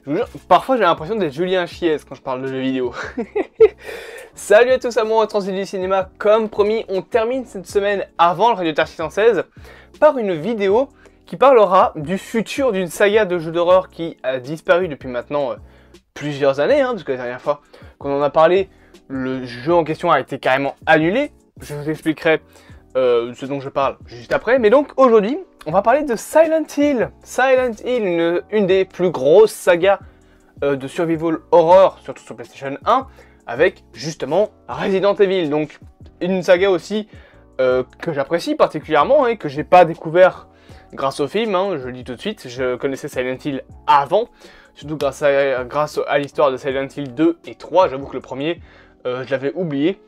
Je vous jure, parfois j'ai l'impression d'être Julien Chiez quand je parle de jeux vidéo. Salut à tous amoureux de Transidi Cinéma, comme promis, on termine cette semaine avant le Radioactive 616 par une vidéo qui parlera du futur d'une saga de jeux d'horreur qui a disparu depuis maintenant plusieurs années, parce que la dernière fois qu'on en a parlé, le jeu en question a été carrément annulé. Je vous expliquerai ce dont je parle juste après, mais donc aujourd'hui, on va parler de Silent Hill. Silent Hill, une des plus grosses sagas de survival horror, surtout sur PlayStation 1, avec justement Resident Evil. Donc une saga aussi que j'apprécie particulièrement et que j'ai pas découvert grâce au film, je le dis tout de suite, je connaissais Silent Hill avant, surtout grâce à l'histoire de Silent Hill 2 et 3, j'avoue que le premier, je l'avais oublié.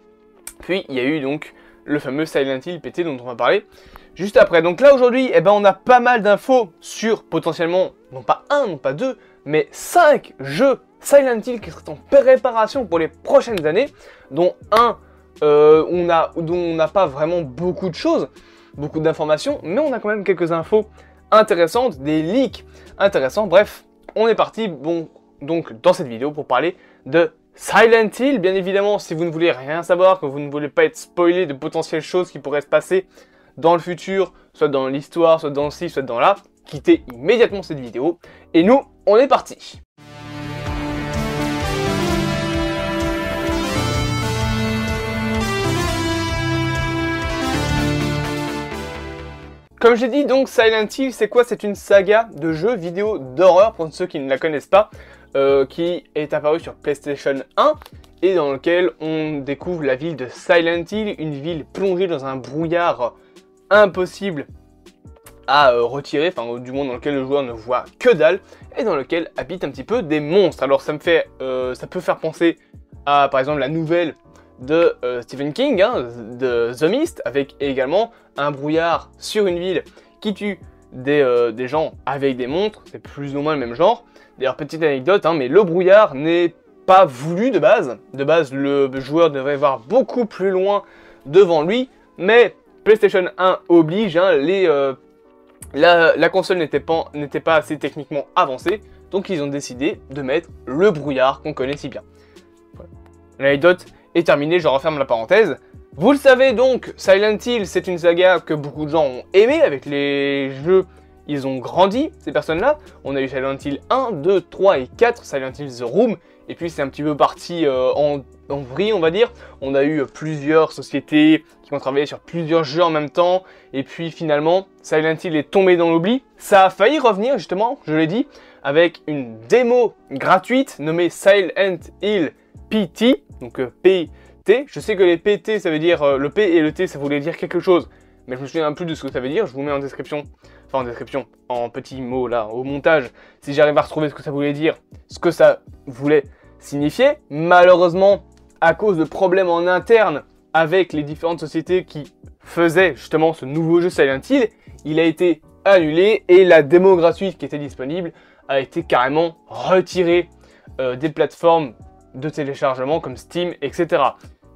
Puis il y a eu donc le fameux Silent Hill PT dont on va parler juste après. Donc là aujourd'hui, on a pas mal d'infos sur potentiellement, non pas un, non pas deux, mais 5 jeux Silent Hill qui seraient en préparation pour les prochaines années, dont un dont on n'a pas vraiment beaucoup de choses, beaucoup d'informations, mais on a quand même quelques infos intéressantes, des leaks intéressants. Bref, on est parti donc dans cette vidéo pour parler de Silent Hill. Bien évidemment, si vous ne voulez rien savoir, que vous ne voulez pas être spoilé de potentielles choses qui pourraient se passer dans le futur, soit dans l'histoire, soit dans le ci, soit dans là, quittez immédiatement cette vidéo. Et nous, on est parti. Comme j'ai dit, donc Silent Hill, c'est quoi? C'est une saga de jeux vidéo d'horreur, pour ceux qui ne la connaissent pas, qui est apparue sur PlayStation 1, et dans lequel on découvre la ville de Silent Hill, une ville plongée dans un brouillard impossible à retirer, enfin du moins dans lequel le joueur ne voit que dalle, et dans lequel habitent un petit peu des monstres. Alors ça peut faire penser à, par exemple, la nouvelle de Stephen King, de The Mist, avec également un brouillard sur une ville qui tue des gens avec des monstres. C'est plus ou moins le même genre. D'ailleurs, petite anecdote, mais le brouillard n'est pas voulu de base. De base, le joueur devrait voir beaucoup plus loin devant lui, mais PlayStation 1 oblige, la console n'était pas assez techniquement avancée, donc ils ont décidé de mettre le brouillard qu'on connaît si bien. Voilà. L'anecdote est terminée, je referme la parenthèse. Vous le savez donc, Silent Hill, c'est une saga que beaucoup de gens ont aimé. Avec les jeux, ils ont grandi, ces personnes-là. On a eu Silent Hill 1, 2, 3 et 4, Silent Hill The Room, et puis c'est un petit peu parti en vrille, on va dire. On a eu plusieurs sociétés qui ont travaillé sur plusieurs jeux en même temps, et puis finalement, Silent Hill est tombé dans l'oubli. Ça a failli revenir, justement, je l'ai dit, avec une démo gratuite nommée Silent Hill PT, donc PT. Je sais que les PT, ça veut dire, le P et le T, ça voulait dire quelque chose, mais je me souviens plus de ce que ça veut dire. Je vous mets en description, en petits mots là, au montage, si j'arrive à retrouver ce que ça voulait dire, ce que ça voulait signifier. Malheureusement, à cause de problèmes en interne avec les différentes sociétés qui faisaient justement ce nouveau jeu Silent Hill, il a été annulé et la démo gratuite qui était disponible a été carrément retirée des plateformes de téléchargement comme Steam, etc.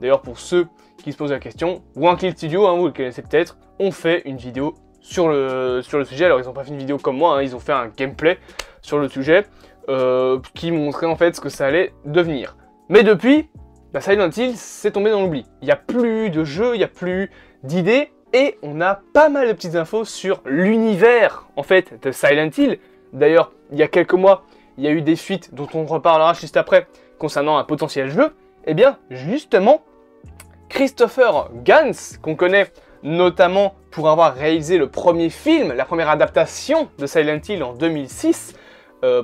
D'ailleurs, pour ceux qui se posent la question, One Kill Studio, vous le connaissez peut-être, ont fait une vidéo sur le sujet. Alors, ils n'ont pas fait une vidéo comme moi, ils ont fait un gameplay sur le sujet qui montrait en fait ce que ça allait devenir. Mais depuis, Silent Hill, c'est tombé dans l'oubli. Il n'y a plus de jeux, il n'y a plus d'idées, et on a pas mal de petites infos sur l'univers en fait de Silent Hill. D'ailleurs, il y a quelques mois, il y a eu des fuites dont on reparlera juste après concernant un potentiel jeu. Et bien justement, Christopher Gans, qu'on connaît notamment pour avoir réalisé le premier film, la première adaptation de Silent Hill en 2006,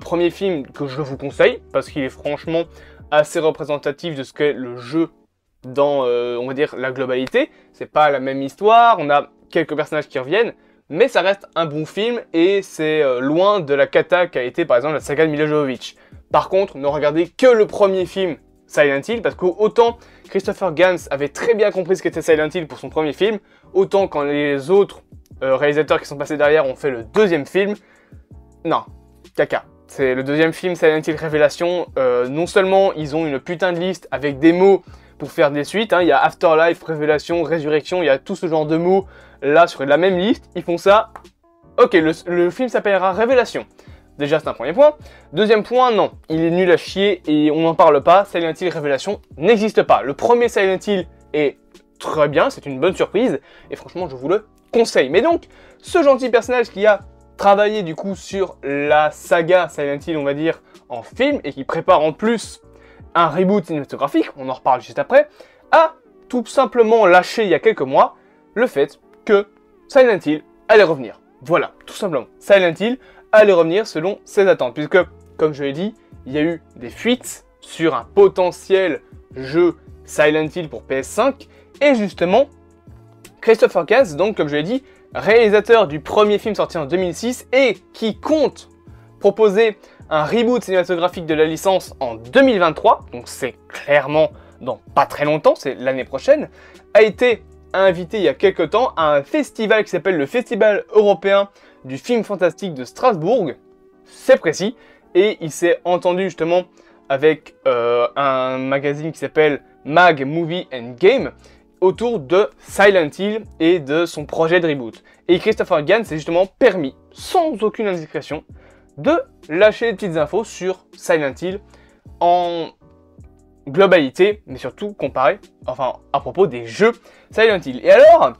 premier film que je vous conseille parce qu'il est franchement assez représentatif de ce qu'est le jeu dans, on va dire, la globalité. C'est pas la même histoire, on a quelques personnages qui reviennent, mais ça reste un bon film et c'est loin de la cata qu'a été par exemple la saga de Milla Jovovich. Par contre, ne regardez que le premier film Silent Hill, parce qu'autant Christopher Gans avait très bien compris ce qu'était Silent Hill pour son premier film, autant quand les autres réalisateurs qui sont passés derrière ont fait le deuxième film, non, caca. C'est le deuxième film Silent Hill Révélation, non seulement ils ont une putain de liste avec des mots pour faire des suites, il y a Afterlife, Révélation, Résurrection, il y a tout ce genre de mots là sur la même liste, ils font ça, ok, le film s'appellera Révélation. Déjà, c'est un premier point. Deuxième point, non, il est nul à chier et on n'en parle pas. Silent Hill Révélation n'existe pas. Le premier Silent Hill est très bien, c'est une bonne surprise et franchement, je vous le conseille. Mais donc, ce gentil personnage qui a travaillé du coup sur la saga Silent Hill, on va dire, en film et qui prépare en plus un reboot cinématographique, on en reparle juste après, a tout simplement lâché il y a quelques mois le fait que Silent Hill allait revenir. Voilà, tout simplement. Silent Hill allait revenir selon ses attentes, puisque, comme je l'ai dit, il y a eu des fuites sur un potentiel jeu Silent Hill pour PS5, et justement, Christopher Gans, donc comme je l'ai dit, réalisateur du premier film sorti en 2006, et qui compte proposer un reboot cinématographique de la licence en 2023, donc c'est clairement dans pas très longtemps, c'est l'année prochaine, a été invité il y a quelques temps à un festival qui s'appelle le Festival Européen du Film Fantastique de Strasbourg, c'est précis, et il s'est entendu justement avec un magazine qui s'appelle Mag Movie and Game autour de Silent Hill et de son projet de reboot. Et Christopher Gans s'est justement permis, sans aucune indiscrétion, de lâcher des petites infos sur Silent Hill en globalité, mais surtout comparé, enfin à propos des jeux Silent Hill. Et alors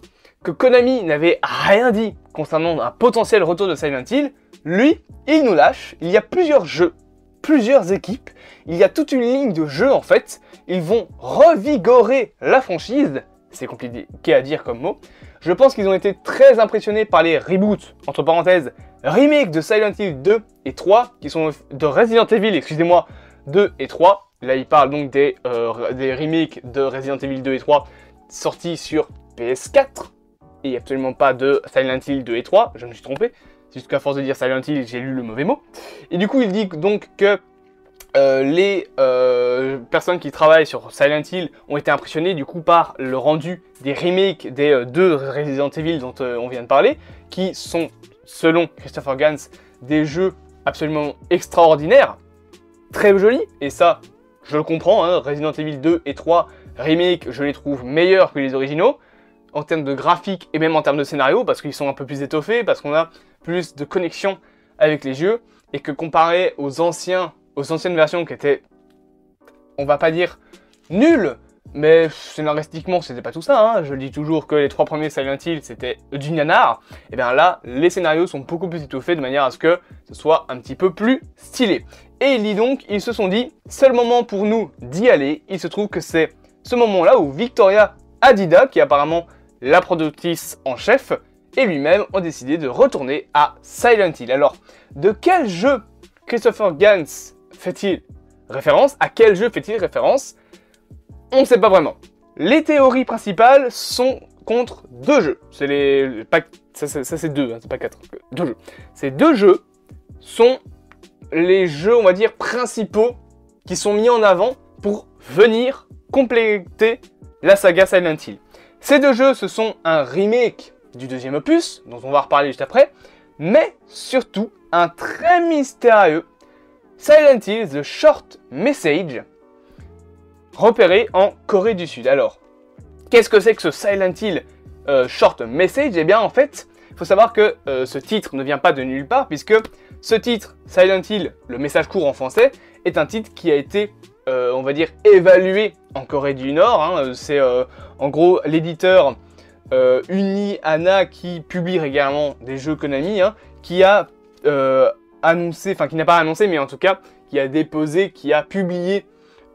que Konami n'avait rien dit concernant un potentiel retour de Silent Hill, lui, il nous lâche, il y a plusieurs jeux, plusieurs équipes, il y a toute une ligne de jeux en fait, ils vont revigorer la franchise, c'est compliqué à dire comme mot. Je pense qu'ils ont été très impressionnés par les reboots, entre parenthèses, remakes de Silent Hill 2 et 3, qui sont de Resident Evil, excusez-moi, 2 et 3. Là, il parle donc des remakes de Resident Evil 2 et 3 sortis sur PS4, et absolument pas de Silent Hill 2 et 3, je me suis trompé, c'est juste qu'à force de dire Silent Hill, j'ai lu le mauvais mot. Et du coup, il dit donc que les personnes qui travaillent sur Silent Hill ont été impressionnées du coup par le rendu des remakes des deux Resident Evil dont on vient de parler, qui sont, selon Christopher Gans, des jeux absolument extraordinaires, très jolis, et ça, je le comprends, hein, Resident Evil 2 et 3 remake, je les trouve meilleurs que les originaux, en termes de graphique et même en termes de scénario, parce qu'ils sont un peu plus étoffés, parce qu'on a plus de connexion avec les jeux, et que comparé aux anciennes versions qui étaient, on va pas dire nulles, mais scénaristiquement c'était pas tout ça, hein. Je dis toujours que les 3 premiers Silent Hill c'était du nanar, et bien là les scénarios sont beaucoup plus étoffés de manière à ce que ce soit un petit peu plus stylé. Et il dit donc, ils se sont dit, seul moment pour nous d'y aller, il se trouve que c'est ce moment-là où Victoria Adida, qui est apparemment la productrice en chef, et lui-même ont décidé de retourner à Silent Hill. Alors, de quel jeu Christopher Gans fait-il référence? À quel jeu fait-il référence? On ne sait pas vraiment. Les théories principales sont contre 2 jeux. C'est les... Ça c'est 2, hein, c'est pas 4. 2 jeux. Ces 2 jeux sont les jeux, on va dire, principaux qui sont mis en avant pour venir compléter la saga Silent Hill. Ces 2 jeux, ce sont un remake du deuxième opus, dont on va reparler juste après, mais surtout un très mystérieux Silent Hill The Short Message, repéré en Corée du Sud. Alors, qu'est-ce que c'est que ce Silent Hill Short Message? Eh bien, en fait, il faut savoir que ce titre ne vient pas de nulle part, puisque ce titre, Silent Hill, le message court en français, est un titre qui a été, on va dire, évalué en Corée du Nord. Hein. C'est en gros l'éditeur UniAna, qui publie régulièrement des jeux Konami, hein, qui a annoncé, enfin qui n'a pas annoncé, mais en tout cas, qui a déposé, qui a publié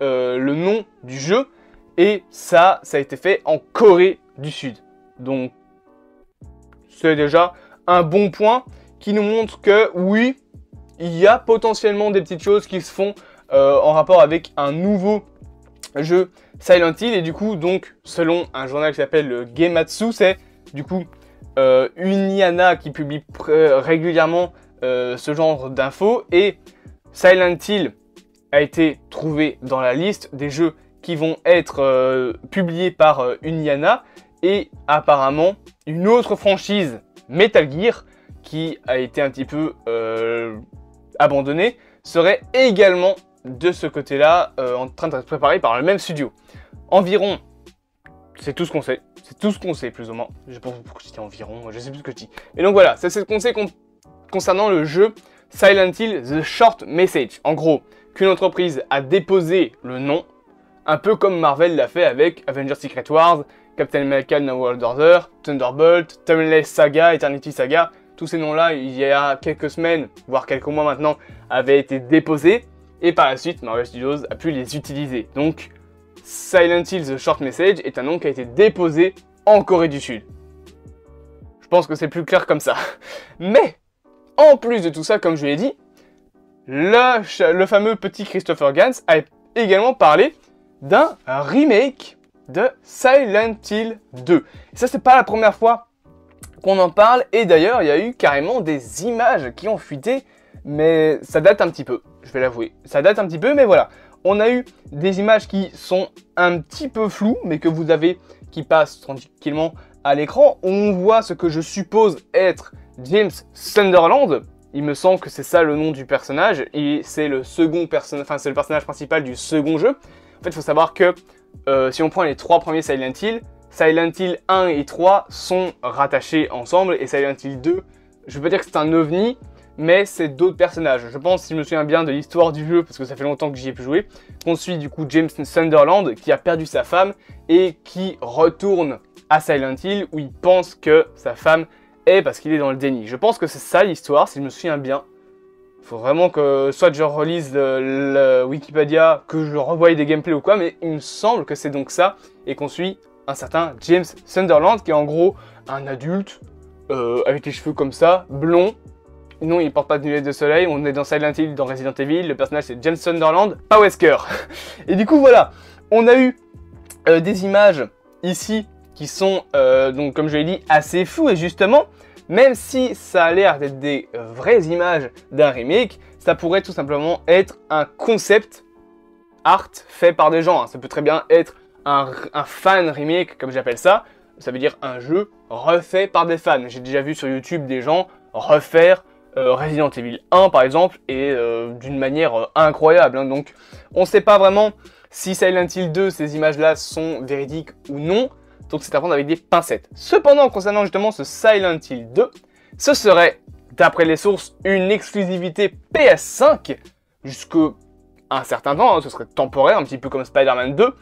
le nom du jeu, et ça a été fait en Corée du Sud. Donc, c'est déjà un bon point qui nous montre que, oui, il y a potentiellement des petites choses qui se font en rapport avec un nouveau jeu Silent Hill, et du coup, donc, selon un journal qui s'appelle le Gematsu, c'est du coup UniAna qui publie régulièrement ce genre d'infos, et Silent Hill a été trouvé dans la liste des jeux qui vont être publiés par UniAna, et apparemment une autre franchise, Metal Gear, qui a été un petit peu abandonnée, serait également de ce côté-là en train d'être préparée par le même studio. Environ, c'est tout ce qu'on sait. C'est tout ce qu'on sait, plus ou moins. Je sais pas pourquoi je dis environ, je sais plus ce que je dis. Et donc voilà, c'est ce qu'on sait concernant le jeu Silent Hill The Short Message. En gros, qu'une entreprise a déposé le nom, un peu comme Marvel l'a fait avec Avengers Secret Wars, Captain America New World Order, Thunderbolt, Timeless Saga, Eternity Saga. Tous ces noms-là, il y a quelques semaines, voire quelques mois maintenant, avaient été déposés. Et par la suite, Marvel Studios a pu les utiliser. Donc, Silent Hill The Short Message est un nom qui a été déposé en Corée du Sud. Je pense que c'est plus clair comme ça. Mais, en plus de tout ça, comme je l'ai dit, le fameux petit Christopher Gans a également parlé d'un remake de Silent Hill 2. Et ça, c'est pas la première fois qu'on en parle. Et d'ailleurs, il y a eu carrément des images qui ont fuité. Mais ça date un petit peu, je vais l'avouer. Ça date un petit peu, mais voilà. On a eu des images qui sont un petit peu floues, mais que vous avez, qui passent tranquillement à l'écran. On voit ce que je suppose être James Sunderland. Il me semble que c'est ça le nom du personnage. Et c'est le second personnage, enfin c'est le personnage principal du second jeu. En fait, il faut savoir que si on prend les 3 premiers Silent Hill, Silent Hill 1 et 3 sont rattachés ensemble. Et Silent Hill 2, je veux pas dire que c'est un ovni, mais c'est d'autres personnages. Je pense, si je me souviens bien de l'histoire du jeu, parce que ça fait longtemps que j'y ai pu jouer, qu'on suit du coup James Sunderland qui a perdu sa femme et qui retourne à Silent Hill où il pense que sa femme est parce qu'il est dans le déni. Je pense que c'est ça l'histoire, si je me souviens bien. Il faut vraiment que soit je relise le Wikipédia, que je revoie des gameplays ou quoi, mais il me semble que c'est donc ça et qu'on suit un certain James Sunderland qui est en gros un adulte avec les cheveux comme ça, blond. Non, il porte pas de lunettes de soleil, on est dans Silent Hill, dans Resident Evil, le personnage c'est James Sunderland, pas Wesker. Et du coup voilà, on a eu des images ici qui sont, donc comme je l'ai dit, assez floues, et justement, même si ça a l'air d'être des vraies images d'un remake, ça pourrait tout simplement être un concept art fait par des gens. Ça peut très bien être un fan remake, comme j'appelle ça, ça veut dire un jeu refait par des fans. J'ai déjà vu sur YouTube des gens refaire Resident Evil 1 par exemple, et d'une manière incroyable, hein. Donc on ne sait pas vraiment si Silent Hill 2, ces images-là sont véridiques ou non, donc c'est à prendre avec des pincettes. Cependant, concernant justement ce Silent Hill 2, ce serait, d'après les sources, une exclusivité PS5 jusqu'à un certain temps, hein. Ce serait temporaire, un petit peu comme Spider-Man 2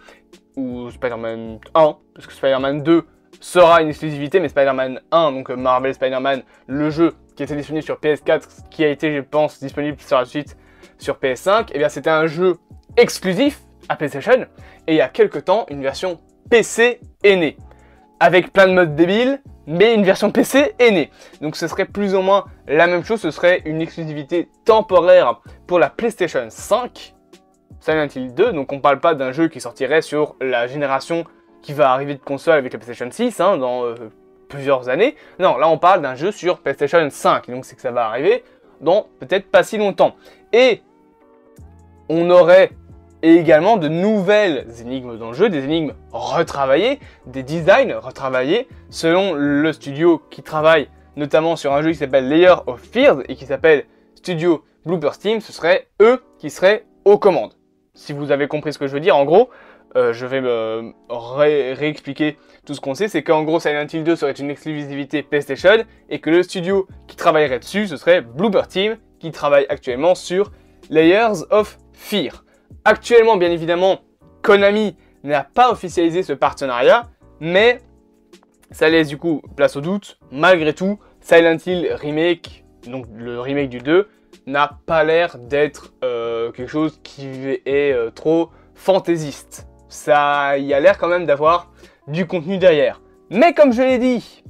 ou Spider-Man 1, parce que Spider-Man 2 sera une exclusivité, mais Spider-Man 1, donc Marvel Spider-Man, le jeu qui était disponible sur PS4, qui a été, je pense, disponible sur la suite sur PS5, et bien c'était un jeu exclusif à PlayStation, et il y a quelques temps, une version PC est née. Avec plein de modes débiles, mais une version PC est née. Donc ce serait plus ou moins la même chose, ce serait une exclusivité temporaire pour la PlayStation 5, Silent Hill 2, donc on parle pas d'un jeu qui sortirait sur la génération qui va arriver de console avec la PlayStation 6, hein, dans plusieurs années. Non, là on parle d'un jeu sur PlayStation 5, donc c'est que ça va arriver dans peut-être pas si longtemps. Et on aurait également de nouvelles énigmes dans le jeu, des énigmes retravaillées, des designs retravaillés, selon le studio qui travaille notamment sur un jeu qui s'appelle Layer of Fears et qui s'appelle Studio Bloober Team, ce serait eux qui seraient aux commandes. Si vous avez compris ce que je veux dire, en gros, je vais me réexpliquer tout ce qu'on sait, c'est qu'en gros Silent Hill 2 serait une exclusivité PlayStation et que le studio qui travaillerait dessus, ce serait Bloober Team qui travaille actuellement sur Layers of Fear. Actuellement, bien évidemment, Konami n'a pas officialisé ce partenariat, mais ça laisse du coup place au doute. Malgré tout, Silent Hill Remake, donc le remake du 2, n'a pas l'air d'être quelque chose qui est trop fantaisiste. Ça y a l'air quand même d'avoir du contenu derrière. Mais comme je l'ai dit,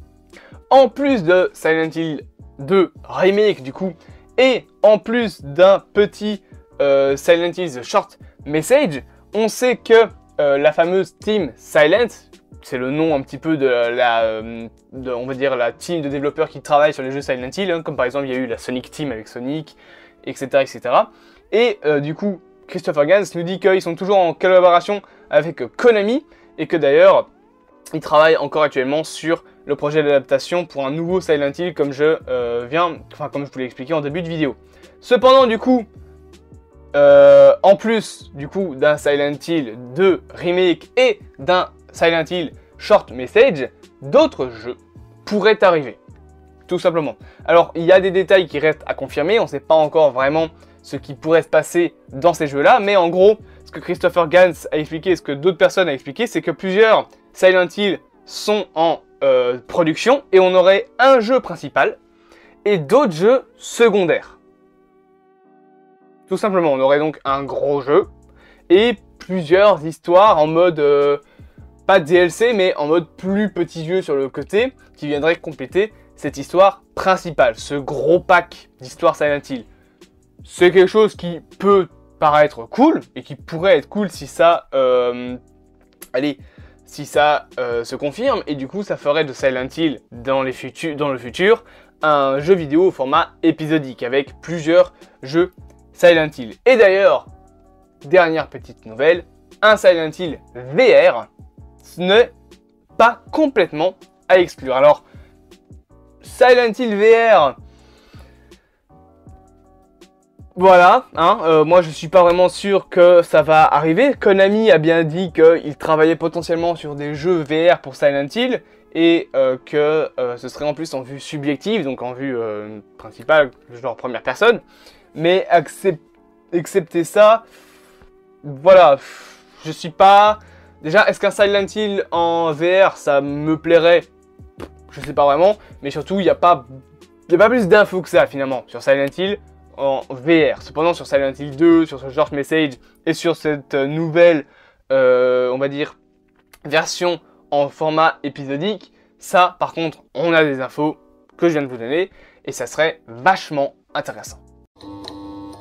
en plus de Silent Hill 2 Remake du coup, et en plus d'un petit Silent Hill The Short Message, on sait que la fameuse Team Silent, c'est le nom un petit peu de on va dire la team de développeurs qui travaillent sur les jeux Silent Hill, hein, comme par exemple il y a eu la Sonic Team avec Sonic, etc. etc. Et du coup, Christopher Gans nous dit qu'ils sont toujours en collaboration avec Konami, et que d'ailleurs, ils travaillent encore actuellement sur le projet d'adaptation pour un nouveau Silent Hill, comme je comme je vous l'ai expliqué en début de vidéo. Cependant, du coup, en plus du coup d'un Silent Hill 2 Remake et d'un Silent Hill Short Message, d'autres jeux pourraient arriver. tout simplement. Alors, il y a des détails qui restent à confirmer, on ne sait pas encore vraiment ce qui pourrait se passer dans ces jeux-là, mais en gros, ce que Christopher Gans a expliqué, ce que d'autres personnes ont expliqué, c'est que plusieurs Silent Hill sont en production, et on aurait un jeu principal, et d'autres jeux secondaires. Tout simplement, on aurait donc un gros jeu, et plusieurs histoires en mode, pas DLC, mais en mode plus petit jeu sur le côté, qui viendraient compléter cette histoire principale, ce gros pack d'histoires Silent Hill. C'est quelque chose qui peut paraître cool, et qui pourrait être cool si ça, se confirme, et du coup ça ferait de Silent Hill dans le futur un jeu vidéo au format épisodique, avec plusieurs jeux Silent Hill. Et d'ailleurs, dernière petite nouvelle, un Silent Hill VR, ce n'est pas complètement à exclure. Alors, Silent Hill VR, voilà, moi je suis pas vraiment sûr que ça va arriver. Konami a bien dit qu'il travaillait potentiellement sur des jeux VR pour Silent Hill et que ce serait en plus en vue subjective, donc en vue principale, genre première personne. Mais excepté ça, voilà, je suis pas... Déjà, est-ce qu'un Silent Hill en VR, ça me plairait? Je sais pas vraiment, mais surtout, il n'y a pas plus d'infos que ça, finalement, sur Silent Hill en VR. Cependant, sur Silent Hill 2, sur ce Short Message, et sur cette nouvelle, on va dire, version en format épisodique, ça, par contre, on a des infos que je viens de vous donner, et ça serait vachement intéressant.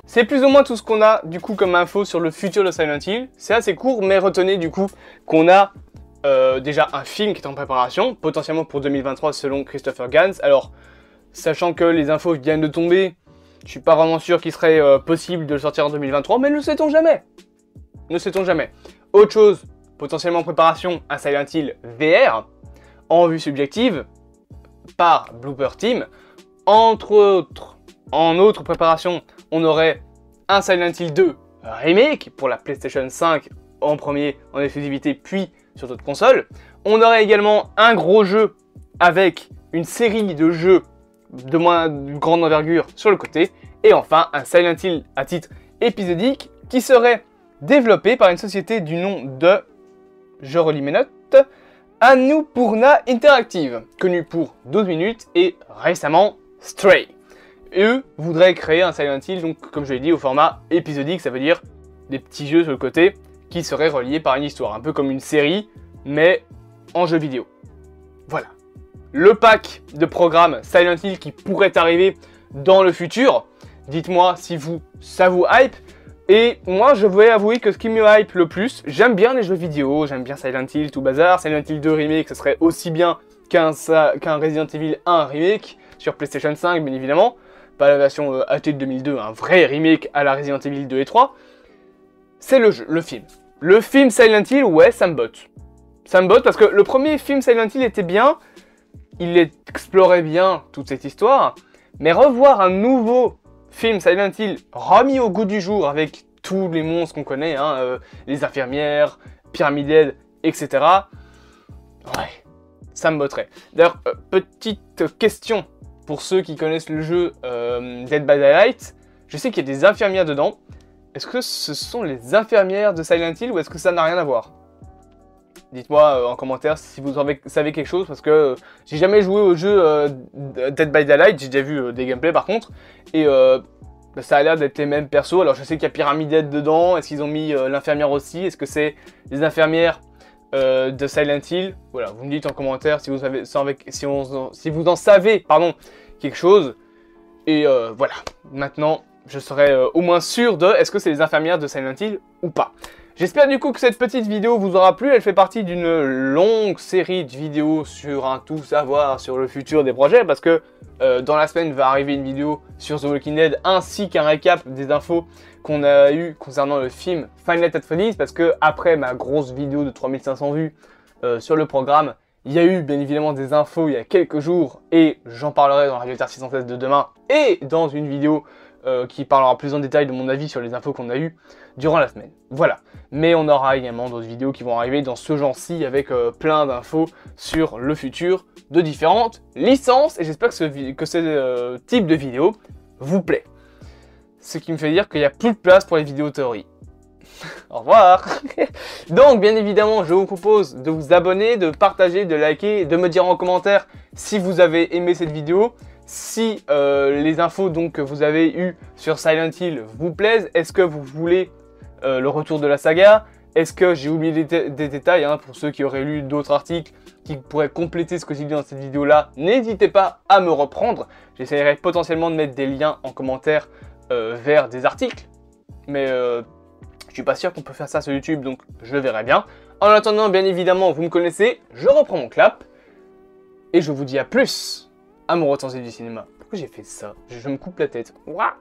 C'est plus ou moins tout ce qu'on a du coup comme info sur le futur de Silent Hill. C'est assez court, mais retenez du coup qu'on a déjà un film qui est en préparation, potentiellement pour 2023 selon Christopher Gans. Alors, sachant que les infos viennent de tomber, je suis pas vraiment sûr qu'il serait possible de le sortir en 2023, mais ne sait-on jamais. Ne sait-on jamais. Autre chose, potentiellement en préparation, un Silent Hill VR, en vue subjective, par Blooper Team. Entre autres, en autre préparation, on aurait un Silent Hill 2 remake pour la PlayStation 5 en premier en exclusivité, puis sur d'autres consoles. On aurait également un gros jeu avec une série de jeux de moins grande envergure sur le côté. Et enfin, un Silent Hill à titre épisodique qui serait développé par une société du nom de, je relis mes notes, Annapurna Interactive, connu pour 12 minutes et récemment Stray. Et eux voudraient créer un Silent Hill, donc comme je l'ai dit, au format épisodique, ça veut dire des petits jeux sur le côté qui seraient reliés par une histoire, un peu comme une série, mais en jeu vidéo. Voilà. Le pack de programmes Silent Hill qui pourrait arriver dans le futur. Dites-moi si ça vous hype. Et moi, je vais avouer que ce qui me hype le plus, j'aime bien les jeux vidéo, j'aime bien Silent Hill, tout bazar. Silent Hill 2 Remake, ce serait aussi bien qu'un Resident Evil 1 Remake sur PlayStation 5, bien évidemment. Pas la version HD de 2002, un vrai remake à la Resident Evil 2 et 3. C'est le jeu, le film. Le film Silent Hill, ouais, ça me botte. Ça me botte parce que le premier film Silent Hill était bien, il explorait bien toute cette histoire, mais revoir un nouveau film Silent Hill remis au goût du jour avec tous les monstres qu'on connaît, les infirmières, Pyramid Head, etc. Ouais, ça me botterait. D'ailleurs, petite question pour ceux qui connaissent le jeu Dead by Daylight, je sais qu'il y a des infirmières dedans. Est-ce que ce sont les infirmières de Silent Hill ou est-ce que ça n'a rien à voir? Dites-moi en commentaire si vous savez quelque chose, parce que j'ai jamais joué au jeu Dead by Daylight, j'ai déjà vu des gameplays par contre, et ça a l'air d'être les mêmes persos. Alors je sais qu'il y a Pyramid Head dedans, est-ce qu'ils ont mis l'infirmière aussi? Est-ce que c'est les infirmières de Silent Hill? Voilà, vous me dites en commentaire si vous en savez quelque chose, et voilà, maintenant je serai au moins sûr de est-ce que c'est les infirmières de Silent Hill ou pas. J'espère du coup que cette petite vidéo vous aura plu, elle fait partie d'une longue série de vidéos sur un tout savoir sur le futur des projets, parce que dans la semaine va arriver une vidéo sur The Walking Dead ainsi qu'un récap des infos qu'on a eu concernant le film Five Nights at Freddy's, parce que après ma grosse vidéo de 3500 vues sur le programme, il y a eu bien évidemment des infos il y a quelques jours, et j'en parlerai dans la vidéo 616 de demain et dans une vidéo qui parlera plus en détail de mon avis sur les infos qu'on a eues durant la semaine. Voilà. Mais on aura également d'autres vidéos qui vont arriver dans ce genre-ci avec plein d'infos sur le futur de différentes licences. Et j'espère que ce type de vidéo vous plaît. Ce qui me fait dire qu'il n'y a plus de place pour les vidéos théorie. Au revoir. Donc bien évidemment je vous propose de vous abonner, de partager, de liker, de me dire en commentaire si vous avez aimé cette vidéo, si les infos donc, que vous avez eues sur Silent Hill vous plaisent, est-ce que vous voulez le retour de la saga, est-ce que j'ai oublié des détails hein, pour ceux qui auraient lu d'autres articles qui pourraient compléter ce que j'ai dit dans cette vidéo là, n'hésitez pas à me reprendre, j'essaierai potentiellement de mettre des liens en commentaire vers des articles, mais je suis pas sûr qu'on peut faire ça sur YouTube, donc je verrai bien. En attendant, bien évidemment, vous me connaissez, je reprends mon clap, et je vous dis à plus, amoureux de du cinéma. Pourquoi j'ai fait ça? Je me coupe la tête. Ouah.